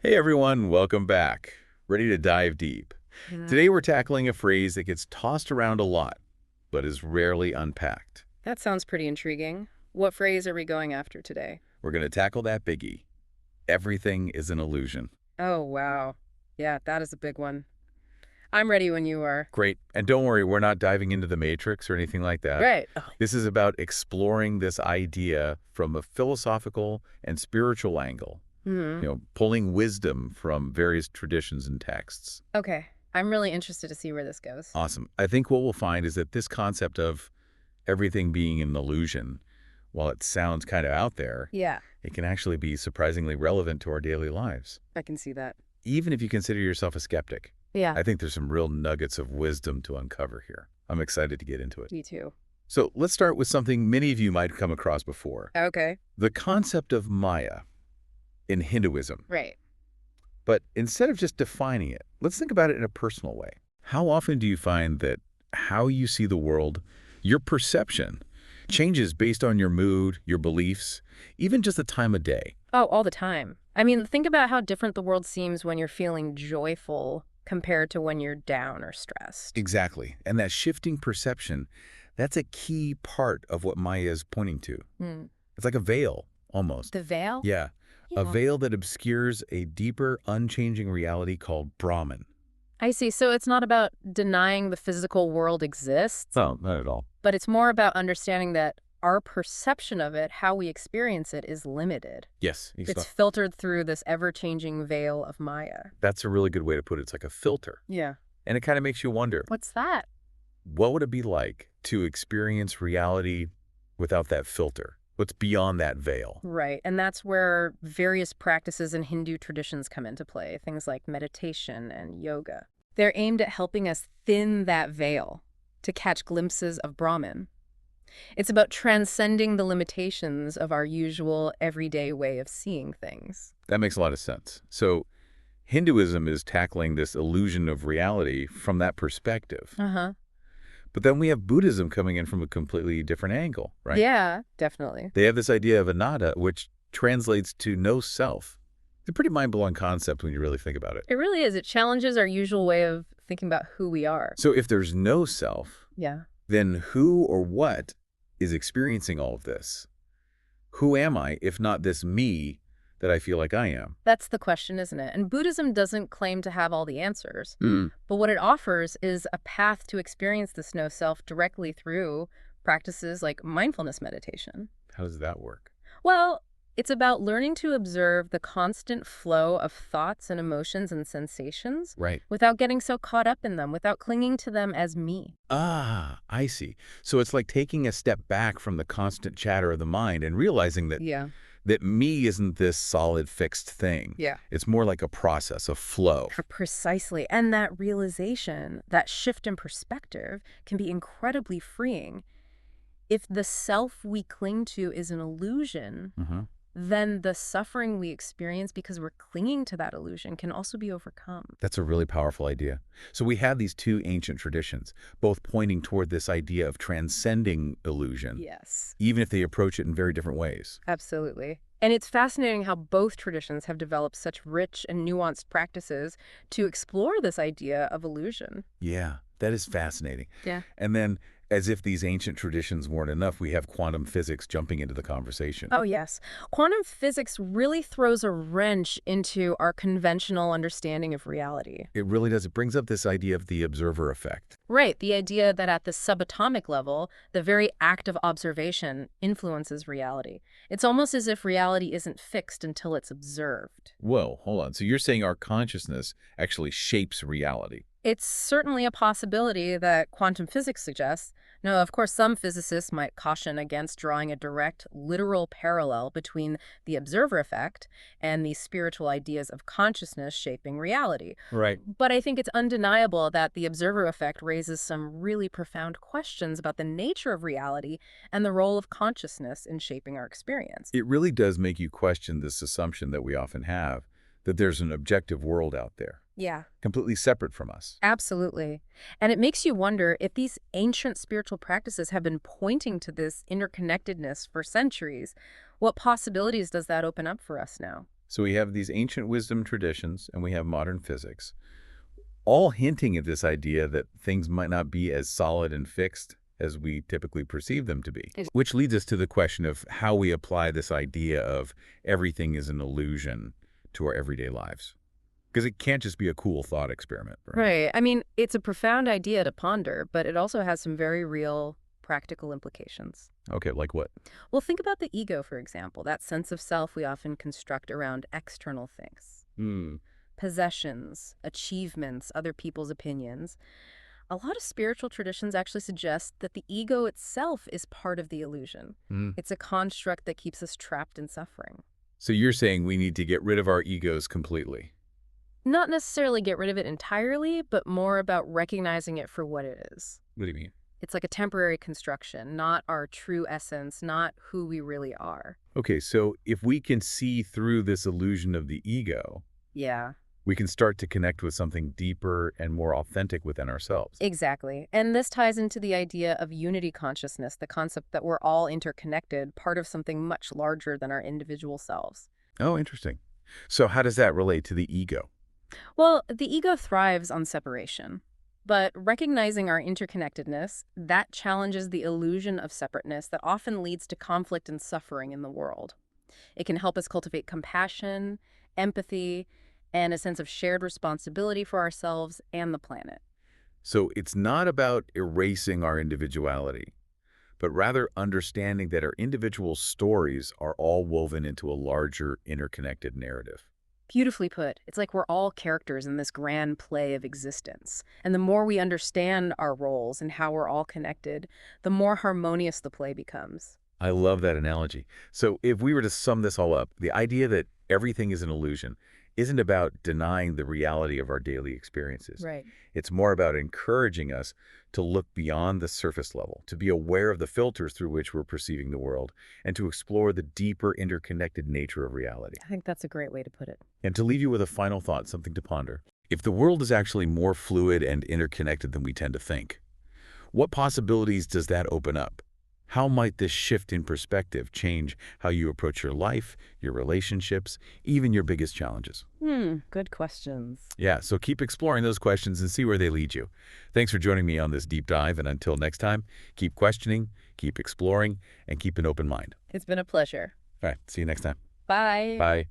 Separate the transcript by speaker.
Speaker 1: Hey everyone, welcome back. Ready to dive deep.
Speaker 2: Yeah.
Speaker 1: Today we're tackling a phrase that gets tossed around a lot, but is rarely unpacked.
Speaker 2: That sounds pretty intriguing. What phrase are we going after today?
Speaker 1: We're going to tackle that biggie. Everything is an illusion.
Speaker 2: Oh, wow. Yeah, that is a big one. I'm ready when you are.
Speaker 1: Great. And don't worry, we're not diving into the matrix or anything like that.
Speaker 2: Right. Oh.
Speaker 1: This is about exploring this idea from a philosophical and spiritual angle,
Speaker 2: Hmm.
Speaker 1: pulling wisdom from various traditions and texts.
Speaker 2: Okay. I'm really interested to see where this goes.
Speaker 1: Awesome. I think what we'll find is that this concept of everything being an illusion, while it sounds kind of out there,
Speaker 2: Yeah,
Speaker 1: it can actually be surprisingly relevant to our daily lives.
Speaker 2: I can see that.
Speaker 1: Even if you consider yourself a skeptic,
Speaker 2: Yeah,
Speaker 1: I think there's some real nuggets of wisdom to uncover here. I'm excited to get into it.
Speaker 2: me too.
Speaker 1: So let's start with something many of you might come across before.
Speaker 2: Okay.
Speaker 1: The concept of Maya in Hinduism.
Speaker 2: Right.
Speaker 1: But instead of just defining it, let's think about it in a personal way. How often do you find that how you see the world, your perception, changes based on your mood, your beliefs, even just the time of day?
Speaker 2: Oh, all the time. I mean, think about how different the world seems when you're feeling joyful compared to when you're down or stressed.
Speaker 1: Exactly. And that shifting perception, that's a key part of what Maya is pointing to.
Speaker 2: Hmm.
Speaker 1: It's like a veil, almost.
Speaker 2: The veil?
Speaker 1: Yeah, a
Speaker 2: Yeah.
Speaker 1: veil that obscures a deeper, unchanging reality called Brahman.
Speaker 2: I see. So it's not about denying the physical world exists,
Speaker 1: No, not at all.
Speaker 2: but it's more about understanding that our perception of it, how we experience it, is limited.
Speaker 1: Yes,
Speaker 2: It's filtered through this ever-changing veil of Maya.
Speaker 1: that's a really good way to put it. It's like a filter.
Speaker 2: Yeah.
Speaker 1: And it kind of makes you wonder,
Speaker 2: What's that?
Speaker 1: what would it be like to experience reality without that filter? What's beyond that veil?
Speaker 2: Right. And that's where various practices in Hindu traditions come into play, things like meditation and yoga. They're aimed at helping us thin that veil to catch glimpses of Brahman. It's about transcending the limitations of our usual everyday way of seeing things.
Speaker 1: That makes a lot of sense. So Hinduism is tackling this illusion of reality from that perspective.
Speaker 2: Uh-huh.
Speaker 1: But then we have Buddhism coming in from a completely different angle, right?
Speaker 2: Yeah, definitely.
Speaker 1: They have this idea of anatta, which translates to no self. It's a pretty mind-blowing concept when you really think about it.
Speaker 2: It really is. It challenges our usual way of thinking about who we are.
Speaker 1: So if there's no self,
Speaker 2: Yeah.
Speaker 1: then who or what is experiencing all of this? Who am I, if not this me that I feel like I am?
Speaker 2: That's the question, isn't it? And Buddhism doesn't claim to have all the answers.
Speaker 1: Mm.
Speaker 2: But what it offers is a path to experience this no self directly through practices like mindfulness meditation.
Speaker 1: How does that work?
Speaker 2: Well, it's about learning to observe the constant flow of thoughts and emotions and sensations
Speaker 1: Right.
Speaker 2: without getting so caught up in them, without clinging to them as me.
Speaker 1: Ah, I see. So it's like taking a step back from the constant chatter of the mind and realizing that
Speaker 2: Yeah.
Speaker 1: me isn't this solid fixed thing.
Speaker 2: Yeah.
Speaker 1: It's more like a process, a flow.
Speaker 2: Precisely. And that realization, that shift in perspective, can be incredibly freeing. If the self we cling to is an illusion,
Speaker 1: Mhm.
Speaker 2: then the suffering we experience because we're clinging to that illusion can also be overcome.
Speaker 1: That's a really powerful idea. So we have these two ancient traditions, both pointing toward this idea of transcending illusion,
Speaker 2: Yes,
Speaker 1: even if they approach it in very different ways.
Speaker 2: absolutely. And it's fascinating how both traditions have developed such rich and nuanced practices to explore this idea of illusion.
Speaker 1: Yeah, that is fascinating.
Speaker 2: Yeah.
Speaker 1: And then, as if these ancient traditions weren't enough, we have quantum physics jumping into the conversation.
Speaker 2: Oh, yes. Quantum physics really throws a wrench into our conventional understanding of reality.
Speaker 1: It really does. It brings up this idea of the observer effect.
Speaker 2: Right, the idea that at the subatomic level, the very act of observation influences reality. It's almost as if reality isn't fixed until it's observed.
Speaker 1: Whoa, hold on. So you're saying our consciousness actually shapes reality?
Speaker 2: It's certainly a possibility that quantum physics suggests. Now, of course, some physicists might caution against drawing a direct, literal parallel between the observer effect and the spiritual ideas of consciousness shaping reality.
Speaker 1: Right.
Speaker 2: But I think it's undeniable that the observer effect raises some really profound questions about the nature of reality and the role of consciousness in shaping our experience.
Speaker 1: It really does make you question this assumption that we often have, that there's an objective world out there,
Speaker 2: Yeah,
Speaker 1: completely separate from us.
Speaker 2: absolutely. And it makes you wonder if these ancient spiritual practices have been pointing to this interconnectedness for centuries. What possibilities does that open up for us now?
Speaker 1: So we have these ancient wisdom traditions and we have modern physics, all hinting at this idea that things might not be as solid and fixed as we typically perceive them to be. Which leads us to the question of how we apply this idea of everything is an illusion to our everyday lives. Because it can't just be a cool thought experiment, right?
Speaker 2: Right. I mean, it's a profound idea to ponder, but it also has some very real practical implications.
Speaker 1: Okay, like what?
Speaker 2: Well, think about the ego, for example, that sense of self we often construct around external things.
Speaker 1: Hmm.
Speaker 2: Possessions, achievements, other people's opinions. A lot of spiritual traditions actually suggest that the ego itself is part of the illusion.
Speaker 1: Hmm.
Speaker 2: It's a construct that keeps us trapped in suffering.
Speaker 1: So you're saying we need to get rid of our egos completely?
Speaker 2: Not necessarily get rid of it entirely, but more about recognizing it for what it is.
Speaker 1: What do you mean?
Speaker 2: It's like a temporary construction, not our true essence, not who we really are.
Speaker 1: Okay, so if we can see through this illusion of the ego,
Speaker 2: Yeah,
Speaker 1: we can start to connect with something deeper and more authentic within ourselves.
Speaker 2: exactly. And this ties into the idea of unity consciousness, the concept that we're all interconnected, part of something much larger than our individual selves.
Speaker 1: Oh, interesting. So how does that relate to the ego?
Speaker 2: Well, the ego thrives on separation. But recognizing our interconnectedness, that challenges the illusion of separateness that often leads to conflict and suffering in the world. It can help us cultivate compassion, empathy, and a sense of shared responsibility for ourselves and the planet.
Speaker 1: So it's not about erasing our individuality, but rather understanding that our individual stories are all woven into a larger interconnected narrative.
Speaker 2: Beautifully put. It's like we're all characters in this grand play of existence. And the more we understand our roles and how we're all connected, the more harmonious the play becomes.
Speaker 1: I love that analogy. So if we were to sum this all up, the idea that everything is an illusion isn't about denying the reality of our daily experiences.
Speaker 2: Right.
Speaker 1: It's more about encouraging us to look beyond the surface level, to be aware of the filters through which we're perceiving the world, and to explore the deeper interconnected nature of reality.
Speaker 2: I think that's a great way to put it.
Speaker 1: And to leave you with a final thought, something to ponder. If the world is actually more fluid and interconnected than we tend to think, what possibilities does that open up? How might this shift in perspective change how you approach your life, your relationships, even your biggest challenges?
Speaker 2: Good questions.
Speaker 1: Yeah, so keep exploring those questions and see where they lead you. Thanks for joining me on this deep dive, and until next time, keep questioning, keep exploring, and keep an open mind.
Speaker 2: It's been a pleasure.
Speaker 1: All right, see you next time.
Speaker 2: Bye.
Speaker 1: Bye.